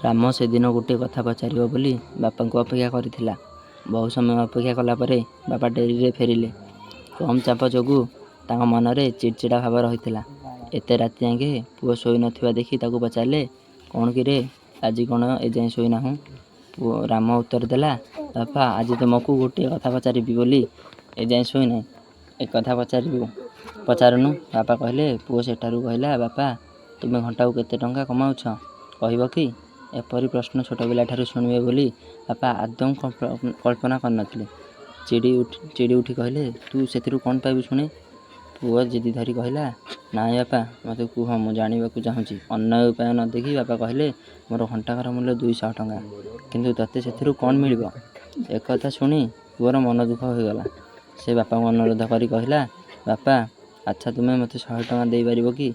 ରାମ ସେଦିନ ଗୋଟିଏ କଥା ପଚାରିବ ବୋଲି ବାପାଙ୍କୁ ଅପେକ୍ଷା କରିଥିଲା। ବହୁ ସମୟ ଅପେକ୍ଷା କଲା ପରେ ବାପା ଡେରିରେ ଫେରିଲେ। କମ୍ ଚାପ ଯୋଗୁଁ ତାଙ୍କ ମନରେ ଚିଡ଼ଚିଡ଼ା ଭାବ ରହିଥିଲା। ଏତେ ରାତି ଯାକେ ପୁଅ ଶୋଇ ନଥିବା ଦେଖି ତାକୁ ପଚାରିଲେ, କ'ଣ କିରେ, ଆଜି କ'ଣ ଏଯାଏଁ ଶୋଇନାହୁଁ? ରାମ ଉତ୍ତର ଦେଲା, ବାପା, ଆଜି ତୁମକୁ ଗୋଟିଏ କଥା ପଚାରିବି ବୋଲି ଏଯାଏଁ ଶୋଇନାହିଁ। ଏ କଥା ପଚାରୁନୁ। ବାପା କହିଲେ। ପୁଅ ସେଠାରୁ କହିଲା, ବାପା, ତୁମେ ଘଣ୍ଟାକୁ କେତେ ଟଙ୍କା କମାଉଛ କହିବ କି? ଏପରି ପ୍ରଶ୍ନ ଛୋଟ ପିଲାଠାରୁ ଶୁଣିବେ ବୋଲି ବାପା ଆଦୌ କଳ୍ପନା କରିନଥିଲେ। ଚିଡ଼ି ଉଠି କହିଲେ, ତୁ ସେଥିରୁ କ'ଣ ପାଇବୁ ଶୁଣେ? ପୁଅ ଜିଦି ଧରି କହିଲା, ନାଇଁ ବାପା, ମୋତେ କୁହ, ମୁଁ ଜାଣିବାକୁ ଚାହୁଁଛି। ଅନ୍ୟ ଉପାୟ ନ ଦେଖି ବାପା କହିଲେ, ମୋର ଘଣ୍ଟାକର ମୂଲ୍ୟ 200 ଟଙ୍କା। କିନ୍ତୁ ତୋତେ ସେଥିରୁ କ'ଣ ମିଳିବ? ଏକଥା ଶୁଣି ପୁଅର ମନ ଦୁଃଖ ହୋଇଗଲା। ସେ ବାପାଙ୍କୁ ଅନୁରୋଧ କରି କହିଲା, ବାପା, ଆଚ୍ଛା, ତୁମେ ମୋତେ 100 ଟଙ୍କା ଦେଇପାରିବ କି?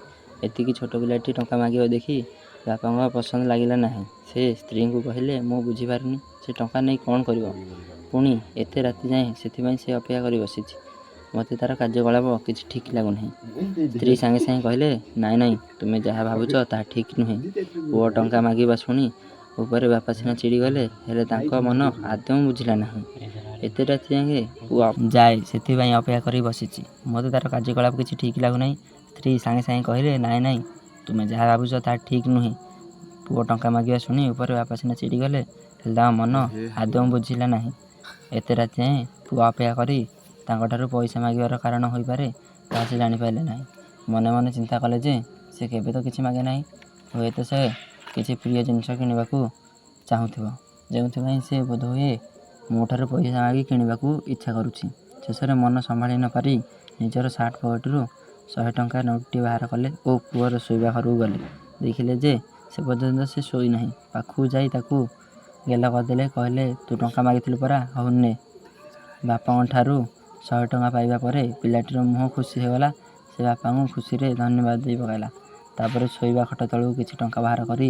ଏତିକି ଛୋଟ ପିଲାଟି ଟଙ୍କା ମାଗିବ ଦେଖି ବାପାଙ୍କ ପସନ୍ଦ ଲାଗିଲା ନାହିଁ। ସେ ସ୍ତ୍ରୀଙ୍କୁ କହିଲେ, ମୁଁ ବୁଝିପାରୁନି, ସେ ଟଙ୍କା ନେଇ କ'ଣ କରିବ? ପୁଣି ଏତେ ରାତି ଯାଏଁ? ସେଥିପାଇଁ ସେ ଅପେକ୍ଷା କରି ବସିଛି। ମୋତେ ତା'ର କାର୍ଯ୍ୟକଳାପ କିଛି ଠିକ୍ ଲାଗୁନାହିଁ। ସ୍ତ୍ରୀ ସାଙ୍ଗେ ସାଙ୍ଗେ କହିଲେ, ନାଇଁ, ତୁମେ ଯାହା ଭାବୁଛ ତାହା ଠିକ୍ ନୁହେଁ। ପୁଅ ଟଙ୍କା ମାଗିବା ଶୁଣି ଉପରେ ବାପା ସିନା ଚିଡ଼ିଗଲେ, ହେଲେ ତାଙ୍କ ମନ ଆଦୌ ବୁଝିଲା ନାହିଁ। ଏତେ ରାତି ଯାକେ ପୁଅ ଯାଏ ସେଥିପାଇଁ ଅପେକ୍ଷା କରି ବସିଛି। ମୋତେ ତା'ର କାର୍ଯ୍ୟକଳାପ କିଛି ଠିକ୍ ଲାଗୁନାହିଁ। ସ୍ତ୍ରୀ ସାଙ୍ଗେ ସାଙ୍ଗେ କହିଲେ, ନାଇଁ, ତୁମେ ଯାହା ଭାବୁଛ ତାହା ଠିକ୍ ନୁହେଁ। ପୁଅ ଟଙ୍କା ମାଗିବା ଶୁଣି ଉପରେ ବାପା ସିନା ଚିଡ଼ିଗଲେ, ହେଲେ ତାଙ୍କ ମନ ଆଦୌ ବୁଝିଲା ନାହିଁ। ଏତେ ରାତି ଯାଏଁ ପୁଅ ଅପେକ୍ଷା କରି ତାଙ୍କଠାରୁ ପଇସା ମାଗିବାର କାରଣ ହୋଇପାରେ ତାହା ସେ ଜାଣିପାରିଲେ ନାହିଁ। ମନେ ମନେ ଚିନ୍ତା କଲେ ଯେ ସେ କେବେ ତ କିଛି ମାଗେ ନାହିଁ। ହୁଏତ ସେ କିଛି ପ୍ରିୟ ଜିନିଷ କିଣିବାକୁ ଚାହୁଁଥିବ, ଯେଉଁଥିପାଇଁ ସେ ବୋଧହୁଏ ମୋଠାରୁ ପଇସା ମାଗି କିଣିବାକୁ ଇଚ୍ଛା କରୁଛି। ଶେଷରେ ମନ ସମ୍ଭାଳି ନ ପାରି ନିଜର ସାର୍ଟ ପକେଟରୁ 100 ଟଙ୍କା ନୋଟ୍ଟିଏ ବାହାର କଲେ ଓ ପୁଅର ଶୋଇବା ଘରକୁ ଗଲେ। ଦେଖିଲେ ଯେ ସେ ପର୍ଯ୍ୟନ୍ତ ସେ ଶୋଇନାହିଁ। ପାଖକୁ ଯାଇ ତାକୁ ଗେଲ କରିଦେଲେ। କହିଲେ, ତୁ ଟଙ୍କା ମାଗିଥିଲୁ ପରା, ହଉ ନେ। ବାପାଙ୍କଠାରୁ 100 ଟଙ୍କା ପାଇବା ପରେ ପିଲାଟିର ମୁହଁ ଖୁସି ହୋଇଗଲା। ସେ ବାପାଙ୍କୁ ଖୁସିରେ ଧନ୍ୟବାଦ ଦେଇ ପକାଇଲା। ତାପରେ ଶୋଇବା ଖଟ ତଳୁ କିଛି ଟଙ୍କା ବାହାର କରି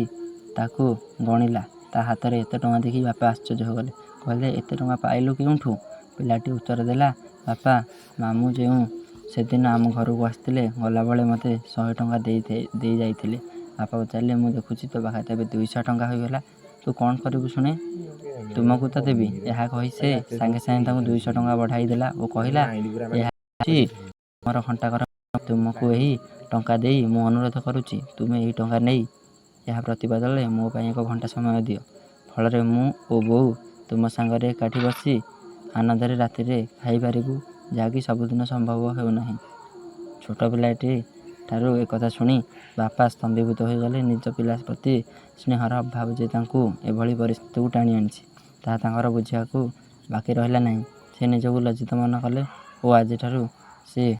ତାକୁ ଗଣିଲା। ତା ହାତରେ ଏତେ ଟଙ୍କା ଦେଖି ବାପା ଆଶ୍ଚର୍ଯ୍ୟ ହୋଇଗଲେ। କହିଲେ, ଏତେ ଟଙ୍କା ପାଇଲୁ କେଉଁଠୁ? ପିଲାଟି ଉତ୍ତର ଦେଲା, ବାପା, ମାମୁଁ ଯେଉଁ ସେଦିନ ଆମ ଘରକୁ ଆସିଥିଲେ, ଗଲାବେଳେ ମୋତେ 100 ଟଙ୍କା ଦେଇ ଯାଇଥିଲେ। ବାପା ପଚାରିଲେ, ମୁଁ ଦେଖୁଛି ତୋ ପାଖରେ ତେବେ 200 ଟଙ୍କା ହୋଇଗଲା। ତୁ କ'ଣ କରିବୁ ଶୁଣେ? ତୁମକୁ ତ ଦେବି। ଏହା କହି ସେ ସାଙ୍ଗେ ସାଙ୍ଗେ ତାଙ୍କୁ 200 ଟଙ୍କା ବଢ଼ାଇ ଦେଲା ଓ କହିଲା, ଏହା ହେଉଛି ମୋର ଘଣ୍ଟାକର। ତୁମକୁ ଏହି ଟଙ୍କା ଦେଇ ମୁଁ ଅନୁରୋଧ କରୁଛି, ତୁମେ ଏହି ଟଙ୍କା ନେଇ ଏହା ପ୍ରତିବଦଳରେ ମୋ ପାଇଁ ଏକ ଘଣ୍ଟା ସମୟ ଦିଅ। ଫଳରେ ମୁଁ ଓ ବୋଉ ତୁମ ସାଙ୍ଗରେ ଏକାଠି ବସି ଆନନ୍ଦରେ ରାତିରେ ଖାଇପାରିବୁ, ଯାହାକି ସବୁଦିନ ସମ୍ଭବ ହେଉନାହିଁ। ଛୋଟ ପିଲାଟି ଠାରୁ ଏକଥା ଶୁଣି ବାପା ସ୍ତମ୍ଭୀଭୂତ ହୋଇଗଲେ। ନିଜ ପିଲା ପ୍ରତି ସ୍ନେହର ଅଭାବ ଯେ ତାଙ୍କୁ ଏଭଳି ପରିସ୍ଥିତିକୁ ଟାଣି ଆଣିଛି, ତାହା ତାଙ୍କର ବୁଝିବାକୁ ବାକି ରହିଲା ନାହିଁ। ସେ ନିଜକୁ ଲଜ୍ଜିତ ମନେ କଲେ ଓ ଆଜିଠାରୁ ସେ